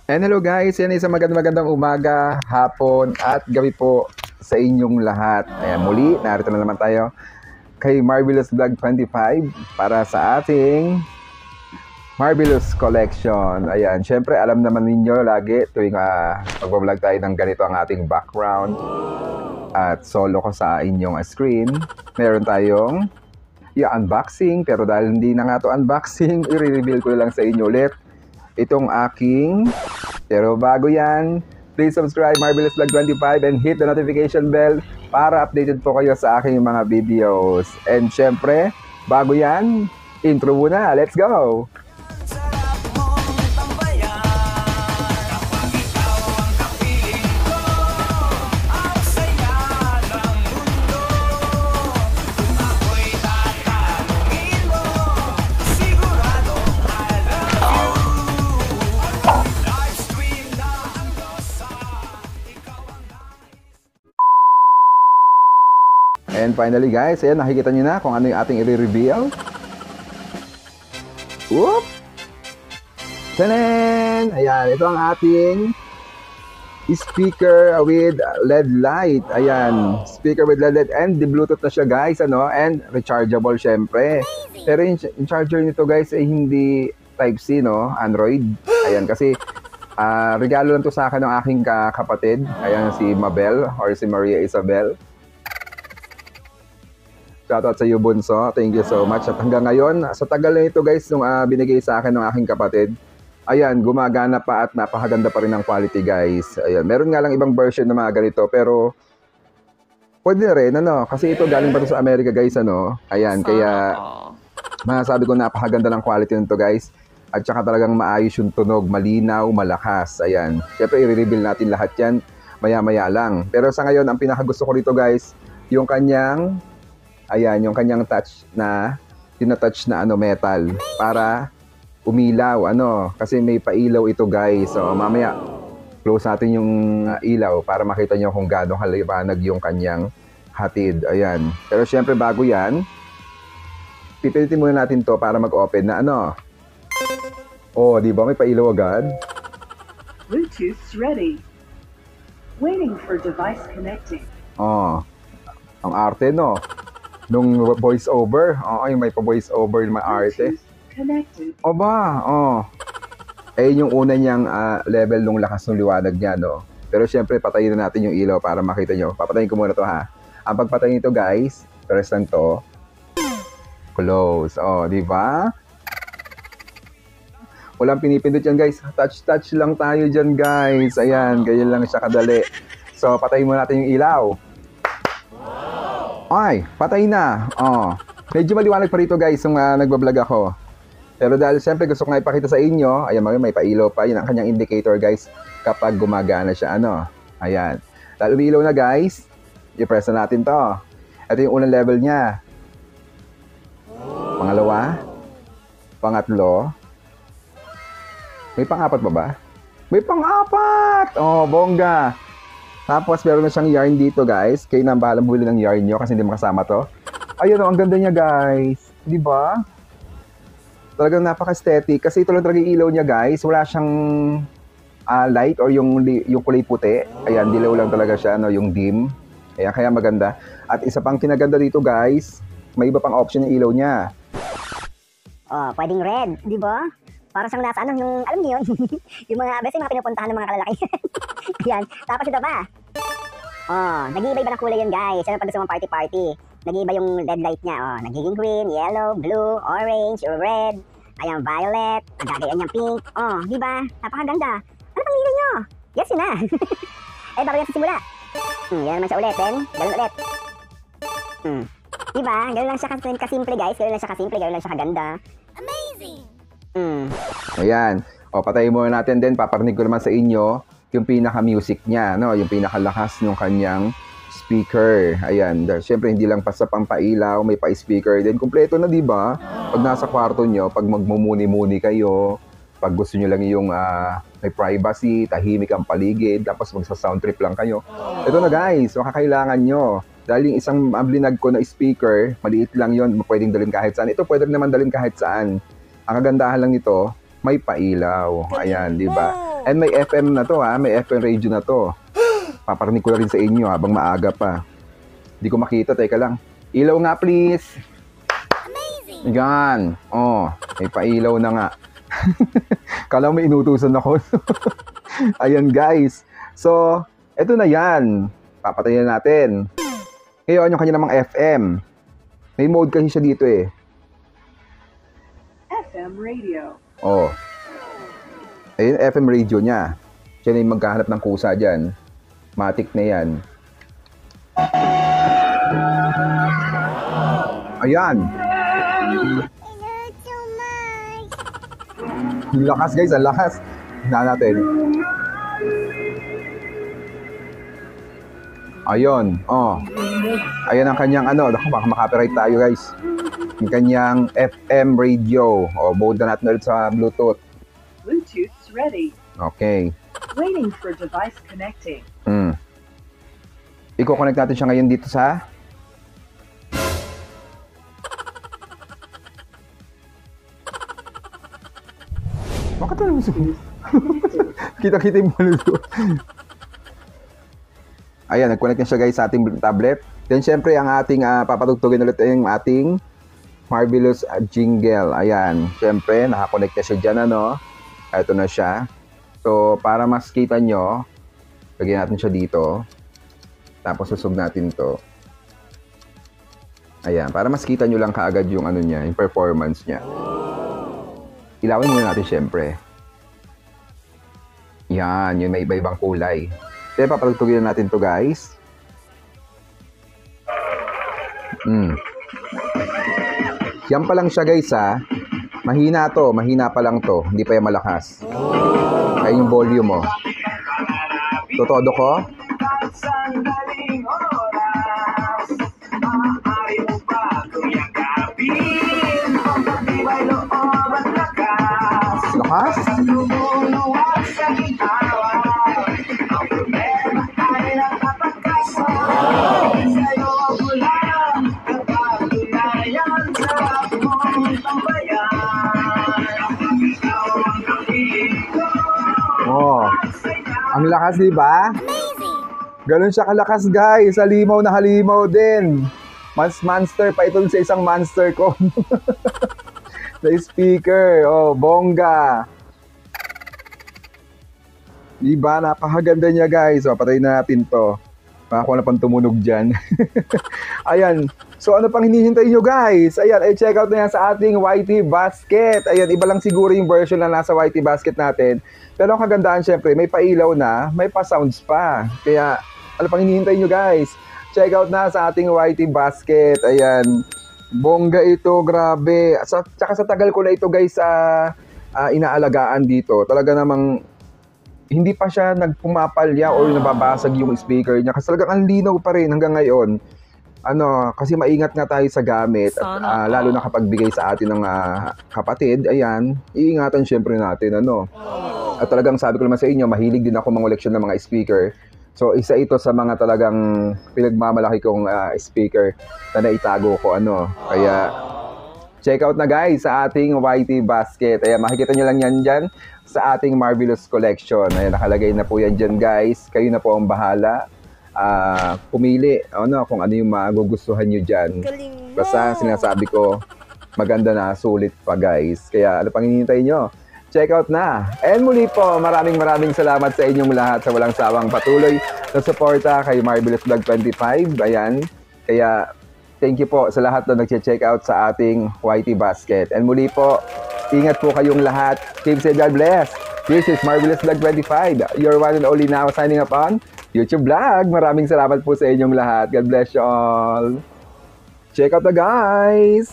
And hello guys, yan isang magandang umaga, hapon at gabi po sa inyong lahat. Ayan, muli, narito na naman tayo kay Marvelous Vlog 25 para sa ating Marvelous Collection. Ayan, syempre alam naman ninyo lagi tuwing mag-vlog tayo ng ganito ang ating background at solo ko sa inyong screen. Meron tayong unboxing, pero dahil hindi na nga to unboxing, i-reveal ko lang sa inyo ulit itong aking. Pero bago yan, please subscribe Marvelous Vlog 25 and hit the notification bell para updated po kayo sa aking mga videos. And syempre, bago yan, intro muna. Let's go! And finally guys, ayan, nakikita nyo na kung ano yung ating i-reveal. Whoop! Tanan! Ayan, ito ang ating speaker with LED light. Ayan, speaker with LED light and the Bluetooth na siya guys, ano? And rechargeable syempre. Pero yung charger nito guys ay hindi Type-C, no? Android. Ayan, kasi regalo lang to sa akin ng aking kapatid. Ayan, si Mabel or si Maria Isabel. Shoutout sa iyo, Bunso. Thank you so much. At hanggang ngayon, sa tagal na ito guys, nung binigay sa akin ng aking kapatid, ayan, gumagana pa at napakaganda pa rin ang quality guys. Ayan, meron nga lang ibang version na mga ganito, pero pwede na rin, ano? Kasi ito galing pa ito sa Amerika guys, ano? Ayan, kaya masasabi ko napakaganda ng quality nito guys. At saka talagang maayos yung tunog, malinaw, malakas. Ayan, syempre i-reveal natin lahat yan maya-maya lang. Pero sa ngayon, ang pinakagusto ko rito guys, yung kanyang touch na tina-touch na metal para umilaw, kasi may pailaw ito guys. So mamaya close natin yung ilaw para makita nyo kung gaano kaliwanag yung kanyang hatid. Ayan. Pero syempre bago yan, pipilitin muna natin to para mag-open na Oh, di ba may pailaw agad? Bluetooth ready. Waiting for device connecting. Oh, ang arte nung voice over. Oo, yung may pa-voice over yung mga arte. Connected. O ba? Oh. Yung una niyang level nung lakas ng liwanag niya, no? Pero syempre, patayin na natin yung ilaw para makita nyo. Papatayin ko muna to, ha? Ang pagpatayin nito, guys, press lang to. Close. Oh, di ba? Walang pinipindot yan, guys. Touch lang tayo dyan, guys. Ayan, ganyan lang siya kadali. So, patayin muna natin yung ilaw. Ay, patay na. Oh. Medyo maliwanag pa rito guys yung nagbablog ako. Pero dahil siyempre gusto ko nga ipakita sa inyo, ayan, may pailaw pa. Yun ang kanyang indicator guys kapag gumagana siya. Ayan. Dahil umiilaw na guys, i-press na natin to. Ito yung unang level niya. Pangalawa. Pangatlo. May pang-apat ba? May pang-apat! Oh, bongga! Tapos meron na siyang yarn dito guys. Kayo na bahalang bumili ng yarn nyo kasi hindi makasama to. Ayun, ang ganda niya guys. Di ba? Talagang napaka-aesthetic. Kasi ito lang talaga yung ilaw niya guys. Wala siyang light or yung kulay puti. Ayan, dilaw lang talaga siya, yung dim. Ayan, kaya maganda. At isa pang kinaganda dito guys, may iba pang option yung ilaw niya. Oh, pwedeng red, di ba? Para siyang nasa yung, alam niyo yun, yung mga pinupuntahan ng mga kalalaki. Yan, tapos ito pa. Oh, nag-iiba-iba ng kulay yun guys. Yan pag gusto mong party-party. Nag-iiba yung LED light niya. Oh, nagiging green, yellow, blue, orange, or red. Ayan, violet. Nagagayan niyang pink. Oh, di ba? Napakaganda. Ano pang nilay nyo? Yes, yun na. Bago yan sa simula. Yan naman siya ulit. Then, ganun ulit. Di ba? Ganun lang siya kasimple guys. Ganun lang siya kasimple. Ganun lang siya kaganda. Amazing! Ayan. O, patayin muna natin din. Paparinig ko naman sa inyo yung pinaka-music niya, yung pinaka-lakas ng kanyang speaker. Ayan. Siyempre, hindi lang basta pampailaw, may pa-speaker din. Kompleto na, di ba? Pag nasa kwarto nyo, pag magmumuni-muni kayo, pag gusto nyo lang yung may privacy, tahimik ang paligid, tapos magsa-sound trip lang kayo. Ito na guys, makakailangan nyo. Dahil yung isang blinag ko na speaker, maliit lang yon, pwedeng dalhin kahit saan. Ito pwede naman dalhin kahit saan. Ang kagandahan lang nito, may pailaw. Ayan, di ba? And may FM na to ha, may FM radio na to. Paparinig ko na rin sa inyo habang maaga pa. Hindi ko makita, teka lang. Ilaw nga please. Yan. Oh, may pailaw na nga. Kala mo may inutusan ako. Ayan guys. So, eto na yan. Papatayin natin. Ngayon, yung kanya namang FM. May mode kasi siya dito eh. FM radio. Oh. Ayun, FM radio niya. Siya na yung magkahanap ng kusa dyan. Matic na yan. Ayan. Ang lakas guys, ang lakas. Tignan natin. Ayun, oh. Ayan ang kanyang ano, baka makapiright tayo guys. Yung kanyang FM radio. O, mode na natin ulit sa Bluetooth. Bluetooth's ready. Okay. Waiting for device connecting. I-connect natin siya ngayon dito sa bakit ano gusto mo? Kita-kita yung Bluetooth. Ayan, nag-connect na siya guys sa ating tablet. Then syempre ang ating papatugtugin ulit ay yung ating Marvelous jingle. Ayan, syempre nakakonect na siya dyan ano. Ito na siya. So para mas kita nyo, lagyan natin siya dito. Tapos susog natin to. Ayan, para mas kita nyo lang kaagad yung ano niya, yung performance niya. Ilawin muna natin syempre. Yan, yun may iba-ibang kulay. Then papatugtugin na natin to guys. Yan pa lang siya guys ha. Mahina to, mahina pa lang to. Hindi pa yan malakas. Kaya yung volume mo. Totodo ko. Lakas? Oh, ang lakas diba? Ganun siya kalakas guys. Halimaw na halimaw din. Mas monster pa ito sa isang monster ko. Na speaker. Oh, bongga. Diba? Napakaganda niya guys. O, patayin na natin to. Makakuha na pang tumunog dyan. Ayan. So, ano pang hinihintay nyo guys? Ayan, check out na yan sa ating YT Basket. Ayan, iba lang siguro yung version na nasa YT Basket natin. Pero ang kagandahan syempre, may pailaw na, may pa-sounds pa. Kaya, ano pang hinihintay nyo guys? Check out na sa ating YT Basket. Ayan. Bongga ito, grabe. Tsaka sa tagal ko na ito guys inaalagaan dito. Talaga namang hindi pa siya nagpumapalya or nababasag yung speaker niya. Kasi talagang ang linaw pa rin hanggang ngayon. Kasi maingat nga tayo sa gamit. At lalo na kapag bigay sa atin ng kapatid, ayan, iingatan syempre natin. At talagang sabi ko naman sa inyo, mahilig din ako mangoleksyon ng mga speaker. So isa ito sa mga talagang pinagmamalaki kong speaker na naitago ko. Kaya check out na guys sa ating YT Basket. Ayan, makikita nyo lang yan dyan sa ating Marvelous Collection. Ayan, nakalagay na po yan dyan guys. Kayo na po ang bahala. Pumili kung ano yung magugustuhan nyo dyan. Basta sinasabi ko, maganda na, sulit pa guys. Kaya ano pang hinihintay nyo? Check out na. And muli po, maraming salamat sa inyong lahat sa walang sawang patuloy na suporta kay Marvelous Vlog 25. Ayan. Kaya thank you po sa lahat na nag-check out sa ating YT Basket. And muli po, ingat po kayong lahat. Keep safe, God bless. This is Marvelous Vlog 25. Your one and only now signing up on YouTube Vlog. Maraming salamat po sa inyong lahat. God bless you all. Check out the guys.